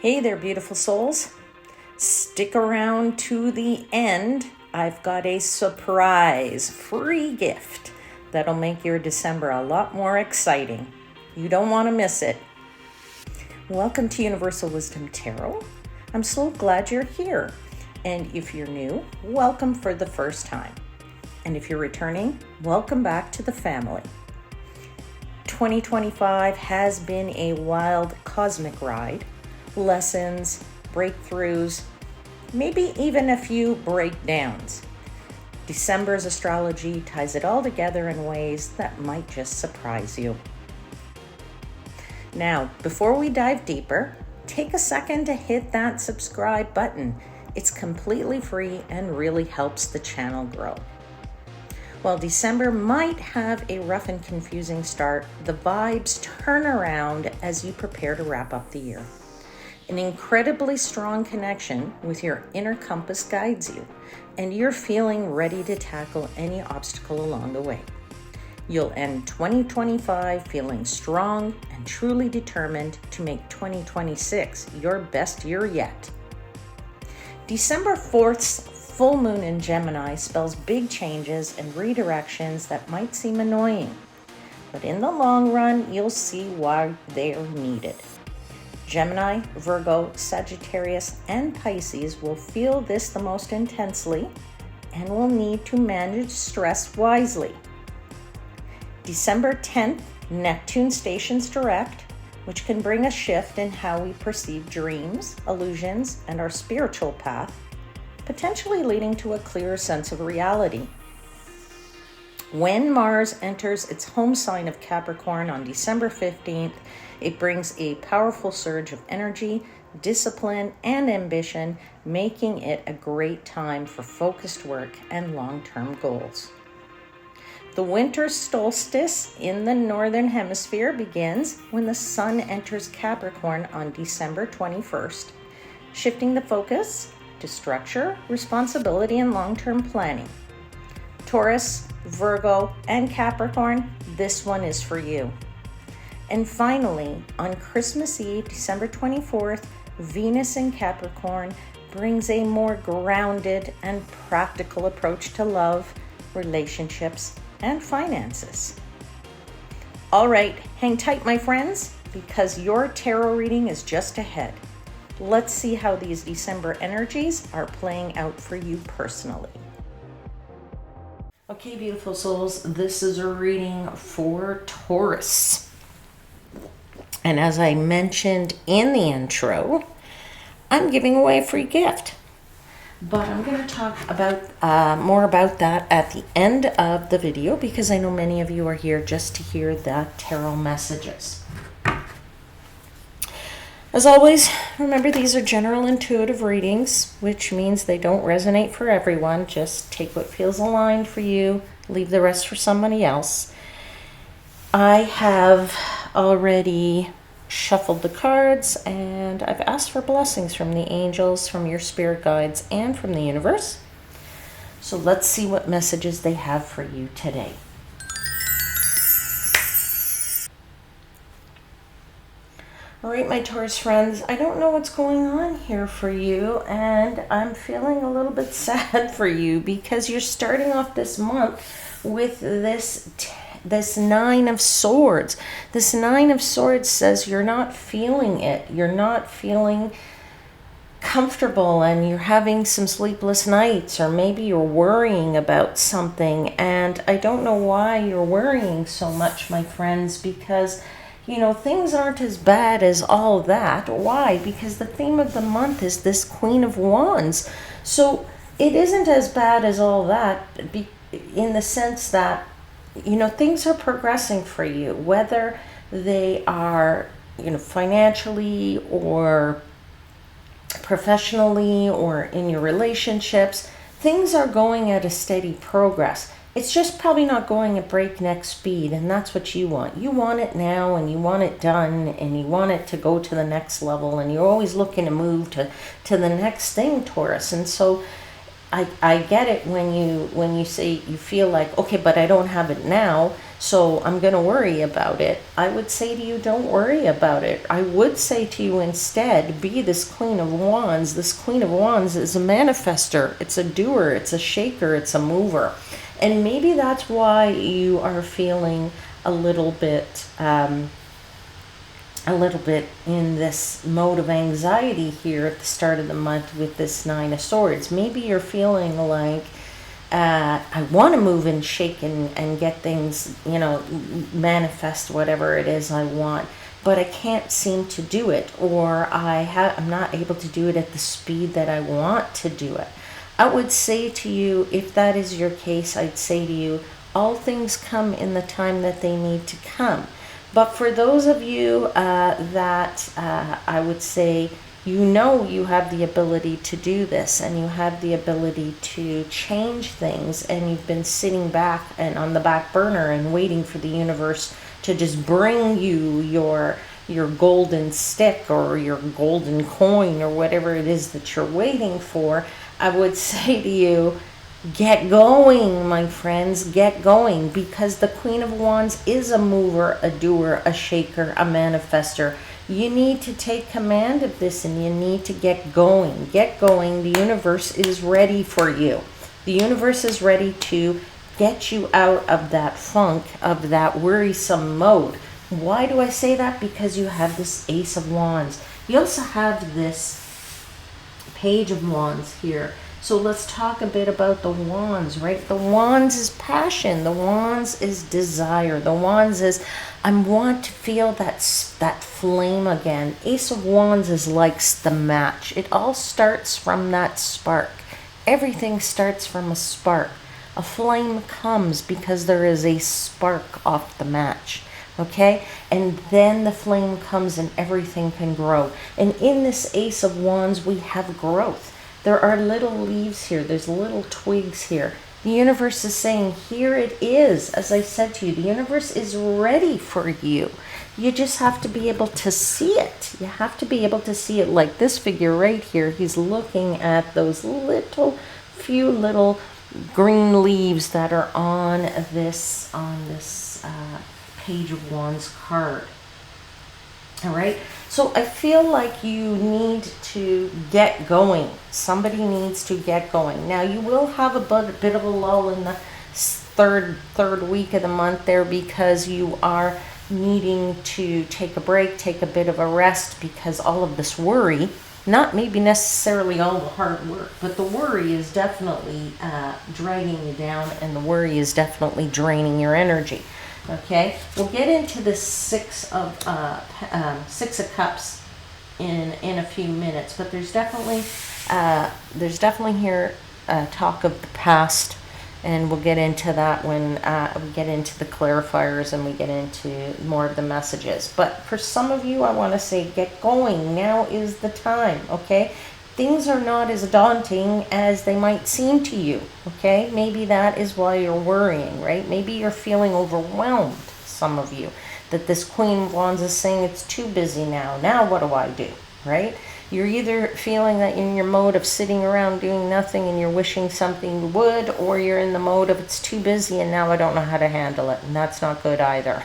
Hey there, beautiful souls. Stick around to the end. I've got a surprise free gift that'll make your December a lot more exciting. You don't want to miss it. Welcome to Universal Wisdom Tarot. I'm so glad you're here. And if you're new, welcome for the first time. And if you're returning, welcome back to the family. 2025 has been a wild cosmic ride. Lessons, breakthroughs, maybe even a few breakdowns. December's astrology ties it all together in ways that might just surprise you. Now, before we dive deeper, take a second to hit that subscribe button. It's completely free and really helps the channel grow. While December might have a rough and confusing start, the vibes turn around as you prepare to wrap up the year. An incredibly strong connection with your inner compass guides you, and you're feeling ready to tackle any obstacle along the way. You'll end 2025 feeling strong and truly determined to make 2026 your best year yet. December 4th's full moon in Gemini spells big changes and redirections that might seem annoying, but in the long run, you'll see why they're needed. Gemini, Virgo, Sagittarius, and Pisces will feel this the most intensely and will need to manage stress wisely. December 10th, Neptune stations direct, which can bring a shift in how we perceive dreams, illusions, and our spiritual path, potentially leading to a clearer sense of reality. When Mars enters its home sign of Capricorn on December 15th, it brings a powerful surge of energy, discipline, and ambition, making it a great time for focused work and long-term goals. The winter solstice in the northern hemisphere begins when the sun enters Capricorn on December 21st, shifting the focus to structure, responsibility, and long-term planning. Taurus, Virgo, and Capricorn, this one is for you. And finally, on Christmas Eve, December 24th, Venus in Capricorn brings a more grounded and practical approach to love, relationships, and finances. All right, hang tight, my friends, because your tarot reading is just ahead. Let's see how these December energies are playing out for you personally. Okay, beautiful souls, this is a reading for Taurus. And as I mentioned in the intro, I'm giving away a free gift. But I'm going to talk about more about that at the end of the video because I know many of you are here just to hear the tarot messages. As always, remember these are general intuitive readings, which means they don't resonate for everyone. Just take what feels aligned for you, leave the rest for somebody else. I have already shuffled the cards and I've asked for blessings from the angels, from your spirit guides, and from the universe. So let's see what messages they have for you today. All right, my Taurus friends, I don't know what's going on here for you, and I'm feeling a little bit sad for you because you're starting off this month with this Nine of Swords. This Nine of Swords says you're not feeling it. You're not feeling comfortable and you're having some sleepless nights, or maybe you're worrying about something. And I don't know why you're worrying so much, my friends, because things aren't as bad as all that. Why? Because the theme of the month is this Queen of Wands. So it isn't as bad as all that in the sense that, things are progressing for you, whether they are, financially or professionally or in your relationships. Things are going at a steady progress. It's just probably not going at breakneck speed, and that's what you want. You want it now, and you want it done, and you want it to go to the next level, and you're always looking to move to the next thing, Taurus. And so I get it when you say you feel like, okay, but I don't have it now, so I'm going to worry about it. I would say to you, don't worry about it. I would say to you instead, be this Queen of Wands. This Queen of Wands is a manifester. It's a doer. It's a shaker. It's a mover. And maybe that's why you are feeling a little bit in this mode of anxiety here at the start of the month with this Nine of Swords. Maybe you're feeling like, I want to move and shake and get things, manifest whatever it is I want, but I can't seem to do it, or I'm not able to do it at the speed that I want to do it. I would say to you, if that is your case, I'd say to you, all things come in the time that they need to come. But for those of you that I would say, you have the ability to do this, and you have the ability to change things, and you've been sitting back and on the back burner and waiting for the universe to just bring you your golden stick or your golden coin or whatever it is that you're waiting for, I would say to you, get going, my friends, get going, because the Queen of Wands is a mover, a doer, a shaker, a manifester. You need to take command of this, and you need to get going. Get going. The universe is ready for you. The universe is ready to get you out of that funk, of that worrisome mode. Why do I say that? Because you have this Ace of Wands. You also have this Page of Wands here. So let's talk a bit about the Wands, right? The Wands is passion. The Wands is desire. The Wands is, I want to feel that flame again. Ace of Wands is like the match. It all starts from that spark. Everything starts from a spark. A flame comes because there is a spark off the match. Okay? And then the flame comes and everything can grow. And in this Ace of Wands, we have growth. There are little leaves here. There's little twigs here. The universe is saying, here it is. As I said to you, the universe is ready for you. You just have to be able to see it. You have to be able to see it, like this figure right here. He's looking at those few little green leaves that are on this Page of Wands card. All right. So I feel like you need to get going. Somebody needs to get going. Now you will have a bit of a lull in the third week of the month there, because you are needing to take a break, take a bit of a rest, because all of this worry, not maybe necessarily all the hard work, but the worry is definitely dragging you down, and the worry is definitely draining your energy. Okay, we'll get into the Six of Cups in a few minutes, but there's definitely here talk of the past, and we'll get into that when we get into the clarifiers and we get into more of the messages. But for some of you, I want to say, get going. Now is the time. Okay. Things are not as daunting as they might seem to you, okay? Maybe that is why you're worrying, right? Maybe you're feeling overwhelmed, some of you, that this Queen of Wands is saying it's too busy now. Now what do I do, right? You're either feeling that in your mode of sitting around doing nothing and you're wishing something would, or you're in the mode of it's too busy and now I don't know how to handle it, and that's not good either.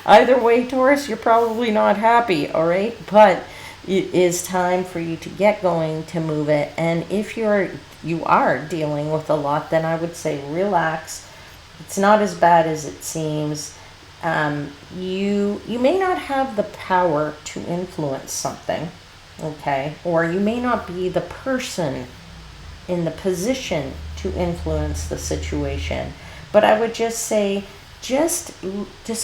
Either way, Taurus, you're probably not happy, all right? But it is time for you to get going, to move it. And if you are dealing with a lot, then I would say relax. It's not as bad as it seems. You may not have the power to influence something, okay? Or you may not be the person in the position to influence the situation. But I would just say, just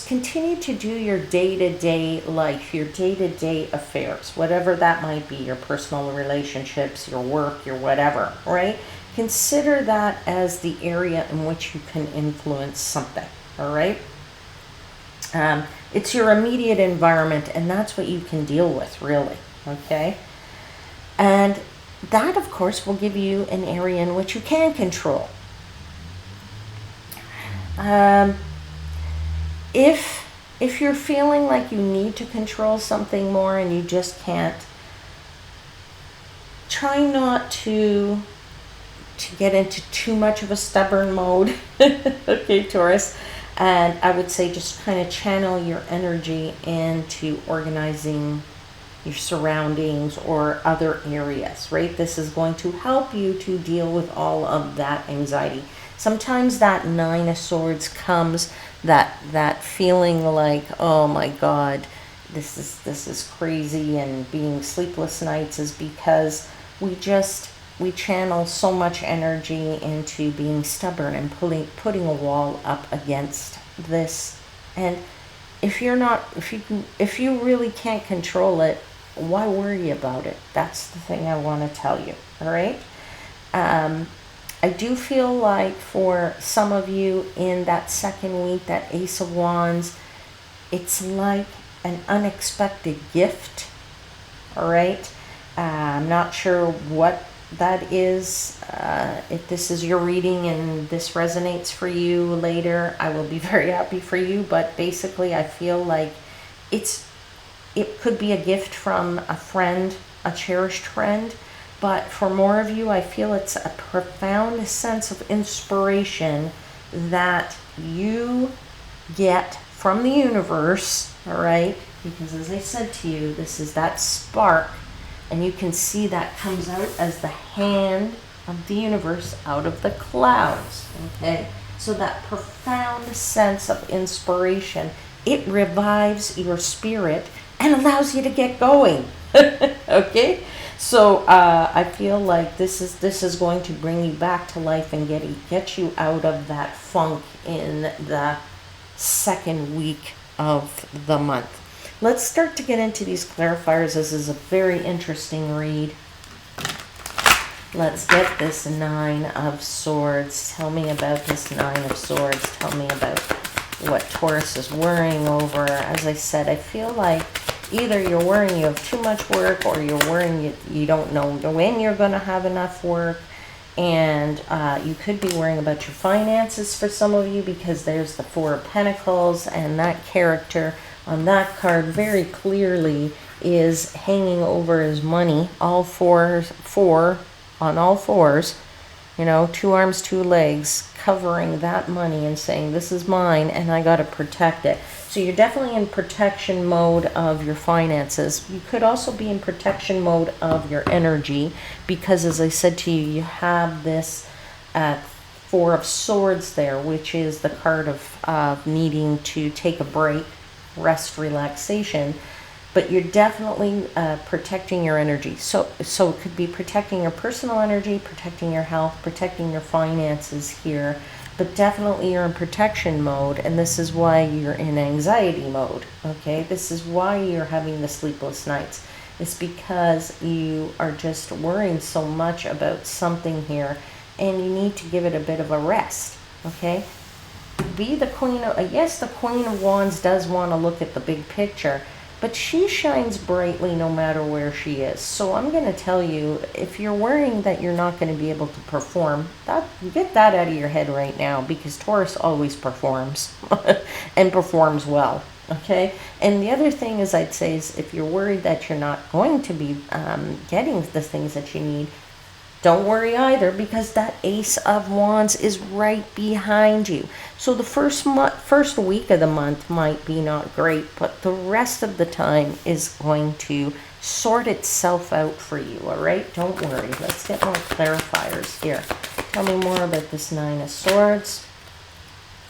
continue to do your day-to-day life, your day-to-day affairs, whatever that might be, your personal relationships, your work, your whatever, right? Consider that as the area in which you can influence something, all right? It's your immediate environment, and that's what you can deal with, really, okay? And that, of course, will give you an area in which you can control. If you're feeling like you need to control something more and you just can't, try not to to get into too much of a stubborn mode. Okay, Taurus. And I would say just kind of channel your energy into organizing your surroundings or other areas, right? This is going to help you to deal with all of that anxiety. Sometimes that Nine of Swords comes, that feeling like, oh my God, this is crazy, and being sleepless nights is because we channel so much energy into being stubborn and putting a wall up against this. And if you really can't control it, why worry about it? That's the thing I want to tell you. All right. I do feel like for some of you in that second week, that Ace of Wands, it's like an unexpected gift. All right. I'm not sure what that is. If this is your reading and this resonates for you later, I will be very happy for you. But basically, I feel like it could be a gift from a friend, a cherished friend. But for more of you, I feel it's a profound sense of inspiration that you get from the universe, all right? Because as I said to you, this is that spark, and you can see that comes out as the hand of the universe out of the clouds, okay? So that profound sense of inspiration, it revives your spirit and allows you to get going, okay? So I feel like this is going to bring you back to life and get you out of that funk in the second week of the month. Let's start to get into these clarifiers. This is a very interesting read. Let's get this Nine of Swords. Tell me about this Nine of Swords. Tell me about what Taurus is worrying over. As I said, I feel like either you're worrying you have too much work, or you're worrying you don't know when you're going to have enough work. And you could be worrying about your finances for some of you, because there's the Four of Pentacles, and that character on that card very clearly is hanging over his money, on all fours, you know, 2 arms, 2 legs, covering that money and saying, this is mine and I got to protect it. So you're definitely in protection mode of your finances. You could also be in protection mode of your energy, because as I said to you, you have this Four of Swords there, which is the card of needing to take a break, rest, relaxation. But you're definitely protecting your energy. So it could be protecting your personal energy, protecting your health, protecting your finances here. But definitely you're in protection mode, and this is why you're in anxiety mode, okay? This is why you're having the sleepless nights. It's because you are just worrying so much about something here, and you need to give it a bit of a rest, okay? Be the Queen of... yes, the Queen of Wands does want to look at the big picture, but she shines brightly no matter where she is. So I'm going to tell you, if you're worrying that you're not going to be able to perform, get that out of your head right now, because Taurus always performs and performs well, okay? And the other thing is, I'd say, is if you're worried that you're not going to be getting the things that you need, don't worry either, because that Ace of Wands is right behind you. So the first week of the month might be not great, but the rest of the time is going to sort itself out for you, all right? Don't worry. Let's get more clarifiers here. Tell me more about this Nine of Swords.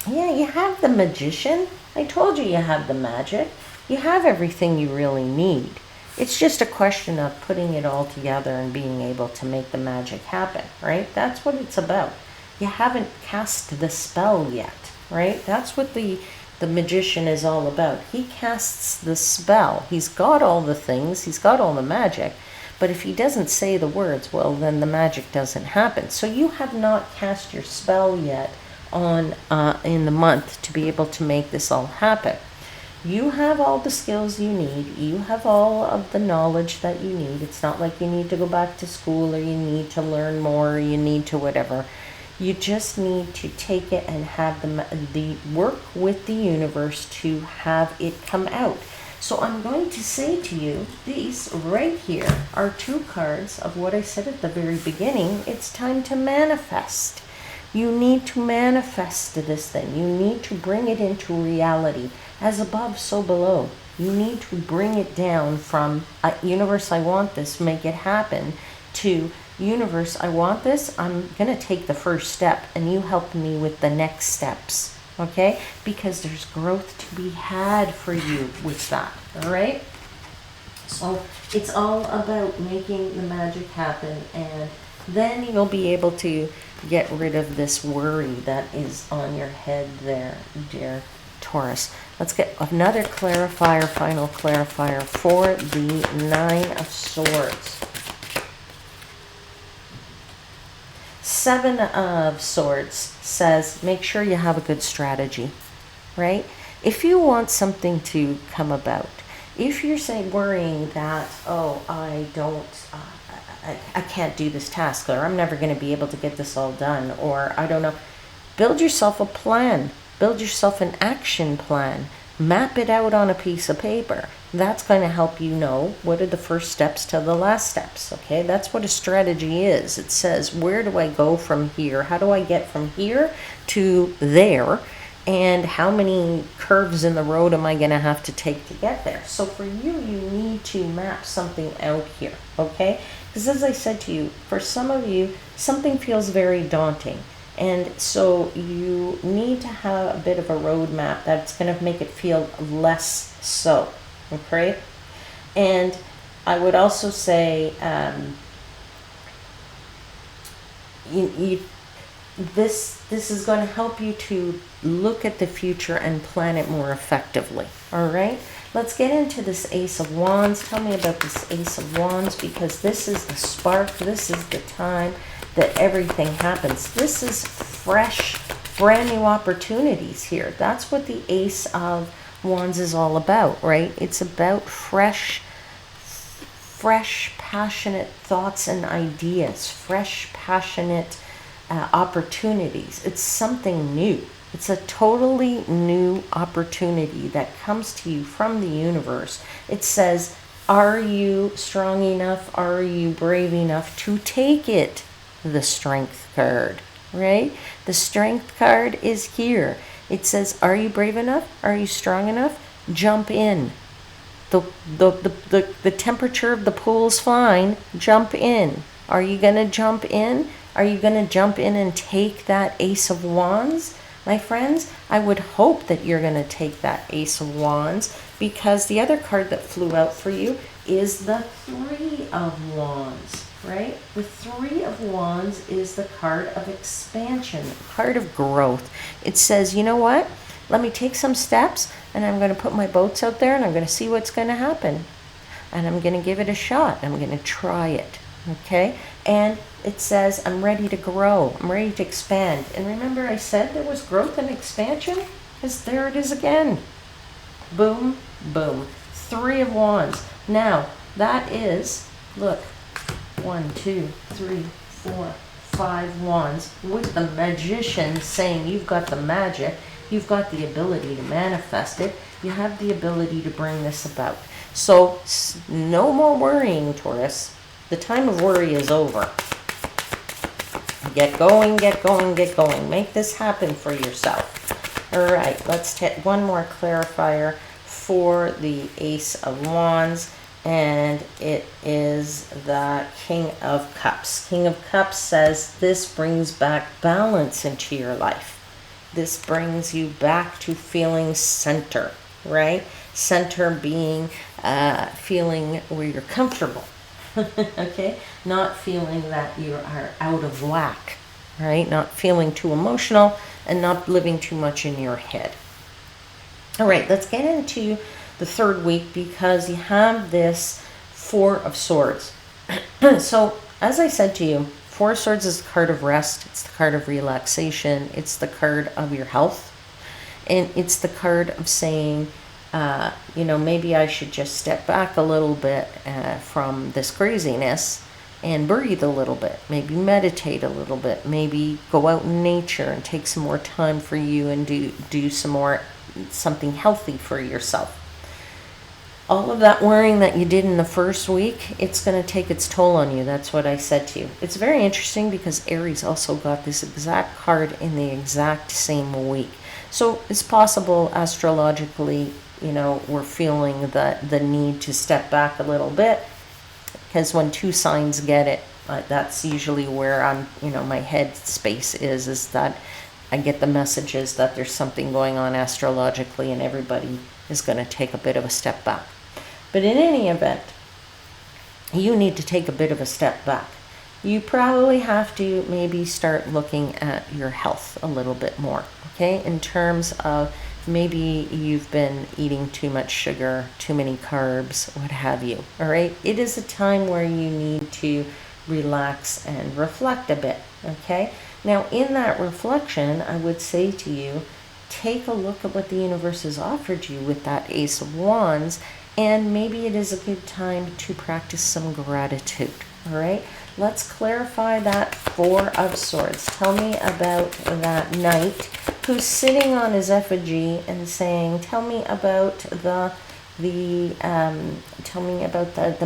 Yeah, you have the Magician. I told you have the magic. You have everything you really need. It's just a question of putting it all together and being able to make the magic happen, right? That's what it's about. You haven't cast the spell yet, right? That's what the Magician is all about. He casts the spell. He's got all the things. He's got all the magic. But if he doesn't say the words, well, then the magic doesn't happen. So you have not cast your spell yet on in the month to be able to make this all happen. You have all the skills you need. You have all of the knowledge that you need. It's not like you need to go back to school, or you need to learn more, or you need to whatever. You just need to take it and have the work with the universe to have it come out. So I'm going to say to you, these right here are 2 cards of what I said at the very beginning. It's time to manifest. You need to manifest this thing. You need to bring it into reality. As above, so below. You need to bring it down from, universe, I want this, make it happen, to, universe, I want this, I'm going to take the first step, and you help me with the next steps. Okay? Because there's growth to be had for you with that. All right? So it's all about making the magic happen, and then you'll be able to get rid of this worry that is on your head there, dear Taurus. Let's get another clarifier, final clarifier for the 9 of Swords. 7 of Swords says, make sure you have a good strategy, right? If you want something to come about, if you're saying, worrying that, oh, I don't, I can't do this task, or I'm never going to be able to get this all done, or I don't know, build yourself a plan. Build yourself an action plan. Map it out on a piece of paper. That's going to help you know what are the first steps to the last steps, okay? That's what a strategy is. It says, where do I go from here? How do I get from here to there? And how many curves in the road am I going to have to take to get there? So for you, you need to map something out here, okay? Because as I said to you, for some of you, something feels very daunting. And so you need to have a bit of a roadmap that's going to make it feel less so, okay? And I would also say this is going to help you to look at the future and plan it more effectively, all right? Let's get into this Ace of Wands. Tell me about this Ace of Wands, because this is the spark. This is the time that everything happens. This is fresh, brand new opportunities here. That's what the Ace of Wands is all about, right? It's about fresh, passionate thoughts and ideas, fresh, passionate opportunities. It's something new. It's a totally new opportunity that comes to you from the universe. It says, are you strong enough? Are you brave enough to take it? The Strength card, right? The Strength card is here. It says, are you brave enough? Are you strong enough? Jump in. The temperature of the pool's fine. Jump in. Are you going to jump in? Are you going to jump in and take that Ace of Wands? My friends, I would hope that you're going to take that Ace of Wands, because the other card that flew out for you is the 3 of Wands. Right? The 3 of Wands is the card of expansion, card of growth. It says, you know what? Let me take some steps, and I'm going to put my boats out there, and I'm going to see what's going to happen. And I'm going to give it a shot. I'm going to try it. Okay? And it says, I'm ready to grow. I'm ready to expand. And remember I said there was growth and expansion? Because there it is again. Boom, boom. 3 of Wands. Now, that is, look, 1, 2, 3, 4, 5 wands, with the Magician saying you've got the magic, you've got the ability to manifest it, you have the ability to bring this about. So no more worrying, Taurus. The time of worry is over. Get going, get going, get going. Make this happen for yourself. All right, let's take one more clarifier for the Ace of Wands. And it is the King of Cups. King of Cups says this brings back balance into your life. This brings you back to feeling center, right? Center being feeling where you're comfortable, okay? Not feeling that you are out of whack, right? Not feeling too emotional and not living too much in your head. All right, let's get into the 3rd week, because you have this 4 of Swords. So, as I said to you, 4 of Swords is the card of rest. It's the card of relaxation. It's the card of your health. And it's the card of saying, you know, maybe I should just step back a little bit from this craziness and breathe a little bit. Maybe meditate a little bit. Maybe go out in nature and take some more time for you and do something healthy for yourself. all of that worrying that you did in the first week, it's going to take its toll on you. That's what I said to you. It's very interesting because Aries also got this exact card in the exact same week. So it's possible astrologically, you know, we're feeling the need to step back a little bit, because when two signs get it, that's usually where I'm, you know, my head space is that I get the messages that there's something going on astrologically and everybody is going to take a bit of a step back. But in any event, you need to take a bit of a step back. You probably have to maybe start looking at your health a little bit more, okay? In terms of maybe you've been eating too much sugar, too many carbs, what have you, all right? It is a time where you need to relax and reflect a bit, okay? Now, in that reflection, I would say to you, take a look at what the universe has offered you with that Ace of Wands, and maybe it is a good time to practice some gratitude, all right? Let's clarify that Four of Swords. Tell me about that knight who's sitting on his effigy and saying, tell me about the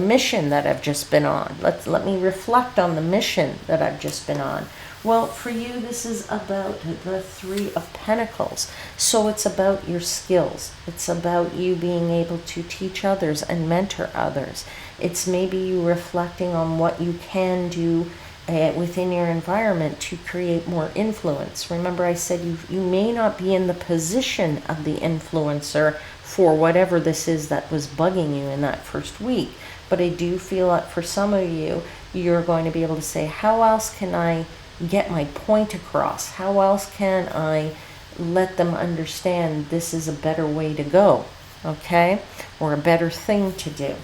mission that I've just been on. Let me reflect on the mission that I've just been on. Well, for you, this is about the Three of Pentacles. So it's about your skills. It's about you being able to teach others and mentor others. It's maybe you reflecting on what you can do within your environment to create more influence. Remember, I said you may not be in the position of the influencer for whatever this is that was bugging you in that first week. But I do feel that for some of you, you're going to be able to say, how else can I get my point across? How else can I let them understand this is a better way to go, okay? Or a better thing to do.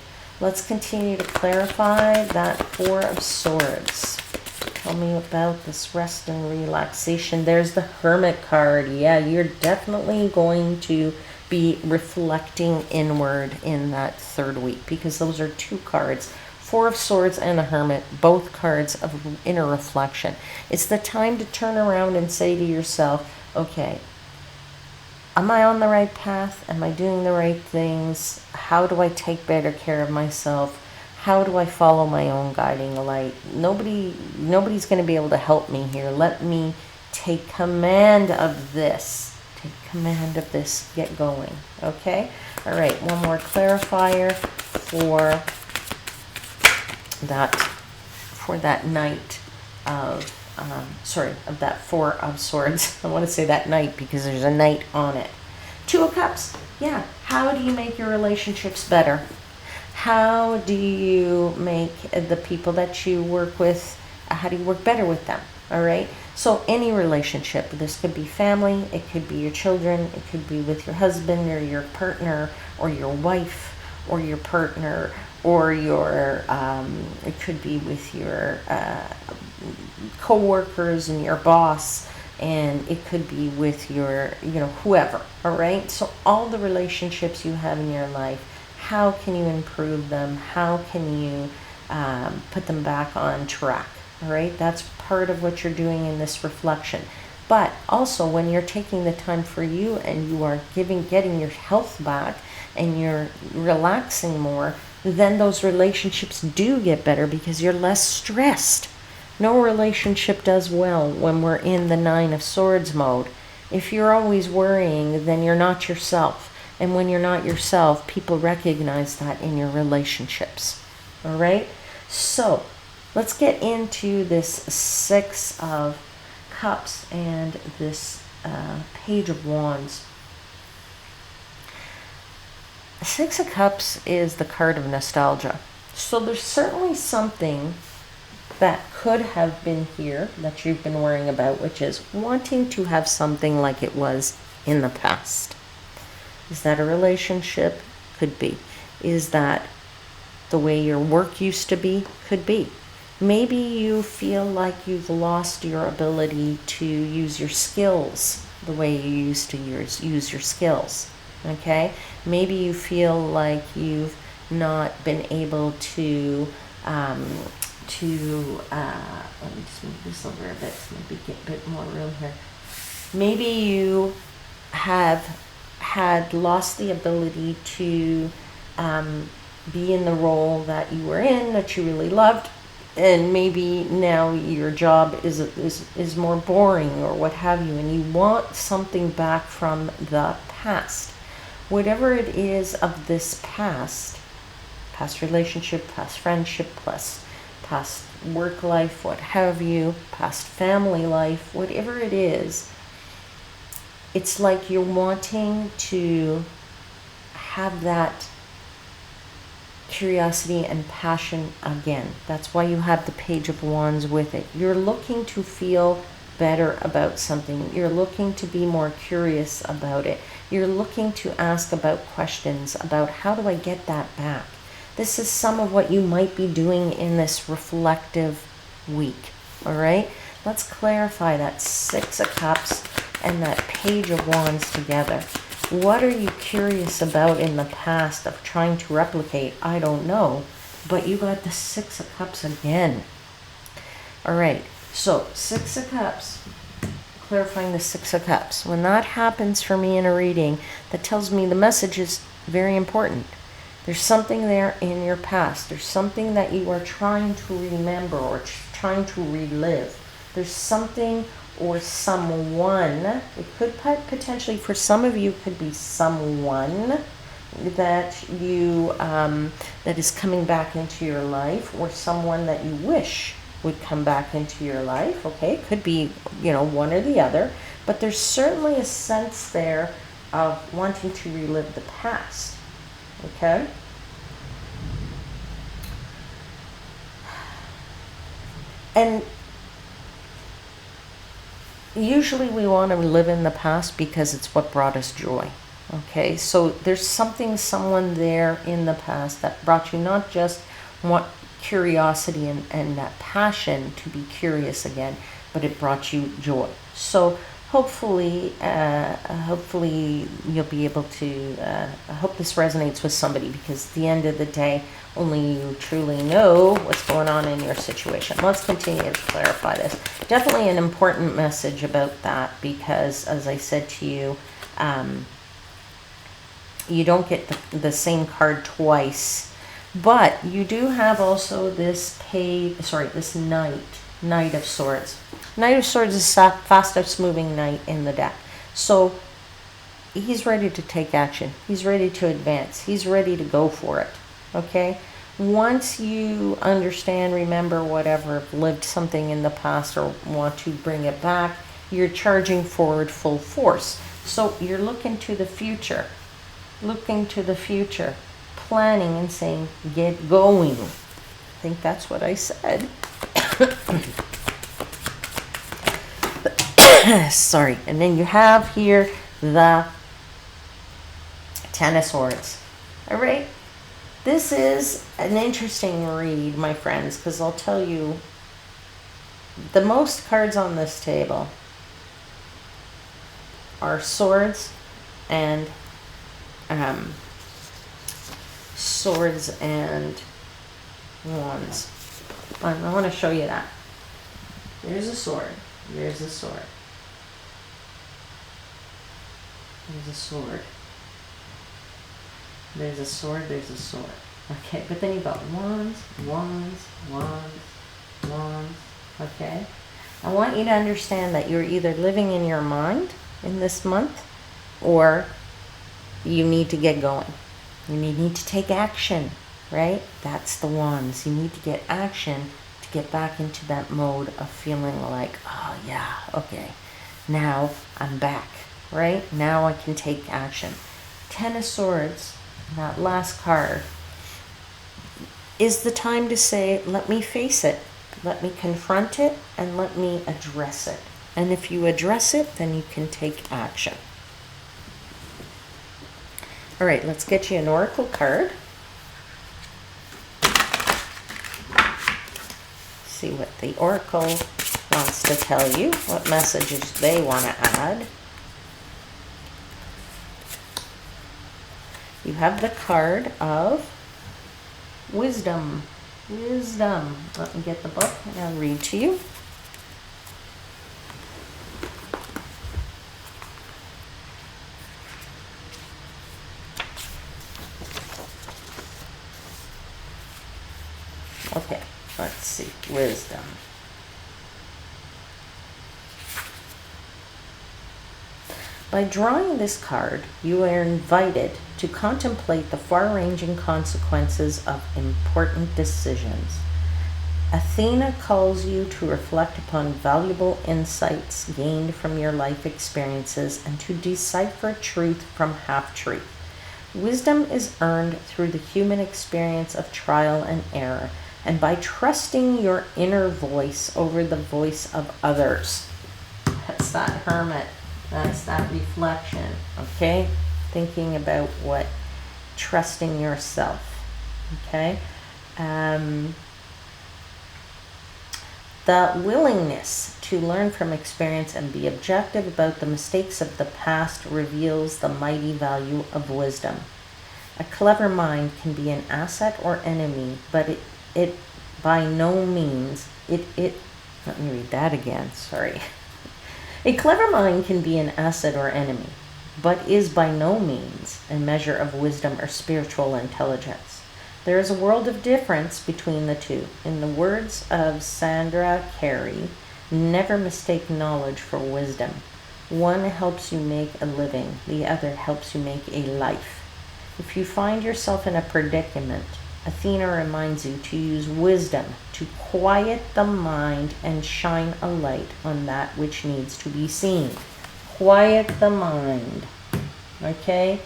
Let's continue to clarify that Four of Swords. Tell me about this rest and relaxation. There's the Hermit card. Yeah, you're definitely going to be reflecting inward in that third week, because those are two cards. Four of Swords and a Hermit, both cards of inner reflection. It's the time to turn around and say to yourself, okay, am I on the right path? Am I doing the right things? How do I take better care of myself? How do I follow my own guiding light? Nobody's going to be able to help me here. Let me take command of this. Take command of this. Get going. Okay? All right, one more clarifier for that knight of of that Four of Swords. I want to say that knight because there's a knight on it. Two of Cups. Yeah. How do you make your relationships better? How do you make the people that you work with, how do you work better with them? All right. So any relationship, this could be family, it could be your children, it could be with your husband or your partner or your wife or your partner, or your it could be with your co-workers and your boss, and it could be with your, whoever. All right. So all the relationships you have in your life, how can you improve them? How can you put them back on track? All right. That's part of what you're doing in this reflection. But also when you're taking the time for you and you are getting your health back and you're relaxing more, then those relationships do get better because you're less stressed. No relationship does well when we're in the Nine of Swords mode. If you're always worrying, then you're not yourself. And when you're not yourself, people recognize that in your relationships. All right? So let's get into this Six of Cups and this Page of Wands. Six of Cups is the card of nostalgia. So there's certainly something that could have been here that you've been worrying about, which is wanting to have something like it was in the past. Is that a relationship? Could be. Is that the way your work used to be? Could be. Maybe you feel like you've lost your ability to use your skills the way you used to use your skills. Okay? Maybe you feel like you've not been able to let me just move this over a bit so maybe get a bit more room here. Maybe you have had lost the ability to be in the role that you were in, that you really loved, and maybe now your job is more boring or what have you, and you want something back from the past. Whatever it is of this past relationship, past friendship, past work life, what have you, past family life, whatever it is, it's like you're wanting to have that curiosity and passion again. That's why you have the Page of Wands with it. You're looking to feel better about something. You're looking to be more curious about it. You're looking to ask about questions about how do I get that back. This is some of what you might be doing in this reflective week. All right, let's clarify that Six of Cups and that Page of Wands together. What are you curious about in the past of trying to replicate? I don't know. But you got the Six of Cups again. All right. So, Six of Cups. Clarifying the Six of Cups. When that happens for me in a reading, that tells me the message is very important. There's something there in your past. There's something that you are trying to remember or trying to relive. There's something or someone, it could potentially, for some of you, could be someone that you, that is coming back into your life, or someone that you wish would come back into your life, okay? It could be, you know, one or the other, but there's certainly a sense there of wanting to relive the past, okay? And usually we want to live in the past because it's what brought us joy. Okay, so there's someone there in the past that brought you not just curiosity and that passion to be curious again, but it brought you joy. So hopefully you'll be able to, I hope this resonates with somebody, because at the end of the day, only you truly know what's going on in your situation. Let's continue to clarify this. Definitely an important message about that, because as I said to you, you don't get the same card twice, but you do have also this this Knight of Swords. Knight of Swords is the fastest moving knight in the deck. So he's ready to take action. He's ready to advance. He's ready to go for it. Okay? Once you understand, remember, whatever, lived something in the past or want to bring it back, you're charging forward full force. So you're looking to the future. Looking to the future. Planning and saying, get going. I think that's what I said. Sorry. And then you have here the Ten of Swords. All right. This is an interesting read, my friends, because I'll tell you, the most cards on this table are swords and wands. I want to show you that. There's a sword. There's a sword. There's a sword. There's a sword. There's a sword. Okay, but then you've got wands, wands, wands, wands. Okay? I want you to understand that you're either living in your mind in this month, or you need to get going. You need to take action, right? That's the wands. You need to get action to get back into that mode of feeling like, oh yeah, okay, now I'm back, right? Now I can take action. Ten of Swords, that last card, is the time to say, let me face it. Let me confront it and let me address it. And if you address it, then you can take action. All right, let's get you an oracle card. See what the oracle wants to tell you, what messages they want to add. You have the card of wisdom. Wisdom. Let me get the book and I'll read to you. Okay, let's see. Wisdom. By drawing this card, you are invited to contemplate the far-ranging consequences of important decisions. Athena calls you to reflect upon valuable insights gained from your life experiences and to decipher truth from half-truth. Wisdom is earned through the human experience of trial and error, and by trusting your inner voice over the voice of others. That's that Hermit. That's that reflection, okay? Thinking about what, trusting yourself, okay? The willingness to learn from experience and be objective about the mistakes of the past reveals the mighty value of wisdom. A clever mind can be an asset or enemy, but it by no means, let me read that again, sorry. A clever mind can be an asset or enemy, but is by no means a measure of wisdom or spiritual intelligence. There is a world of difference between the two. In the words of Sandra Carey, never mistake knowledge for wisdom. One helps you make a living, the other helps you make a life. If you find yourself in a predicament, Athena reminds you to use wisdom to quiet the mind and shine a light on that which needs to be seen. Quiet the mind, okay?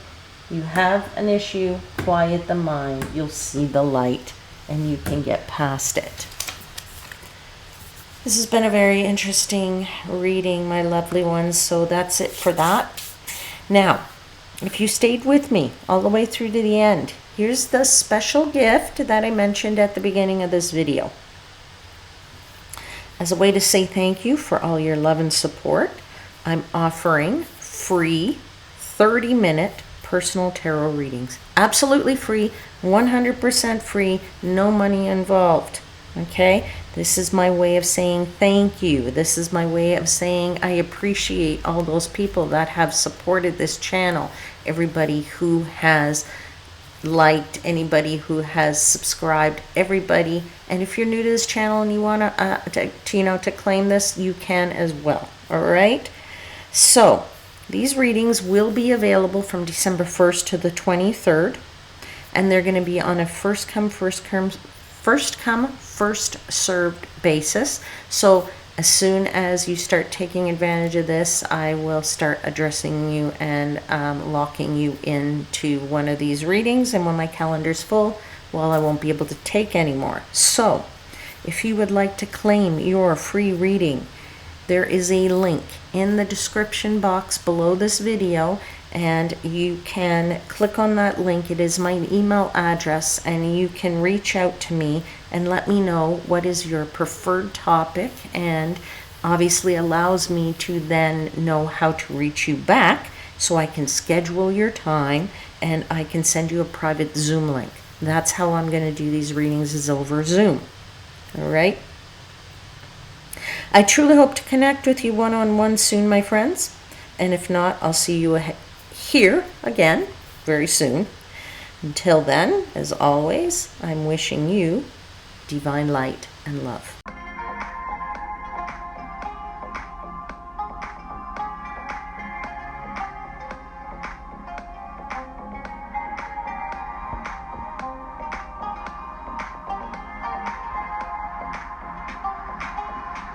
You have an issue, quiet the mind, you'll see the light and you can get past it. This has been a very interesting reading, my lovely ones, so that's it for that. Now, if you stayed with me all the way through to the end, here's the special gift that I mentioned at the beginning of this video. As a way to say thank you for all your love and support, I'm offering free 30-minute personal tarot readings. Absolutely free, 100% free, no money involved. Okay? This is my way of saying thank you. This is my way of saying I appreciate all those people that have supported this channel. Everybody who has liked, anybody who has subscribed, everybody. And if you're new to this channel and you want to claim this, you can as well. All right? So, these readings will be available from December 1st to the 23rd, and they're going to be on a first come, first served basis. So as soon as you start taking advantage of this, I will start addressing you and locking you into one of these readings. And when my calendar's full, well, I won't be able to take any more. So if you would like to claim your free reading, there is a link in the description box below this video, and you can click on that link. It is my email address, and you can reach out to me and let me know what is your preferred topic, and obviously allows me to then know how to reach you back so I can schedule your time and I can send you a private Zoom link. That's how I'm going to do these readings, is over Zoom. All right? I truly hope to connect with you one-on-one soon, my friends. And if not, I'll see you here again very soon. Until then, as always, I'm wishing you divine light and love.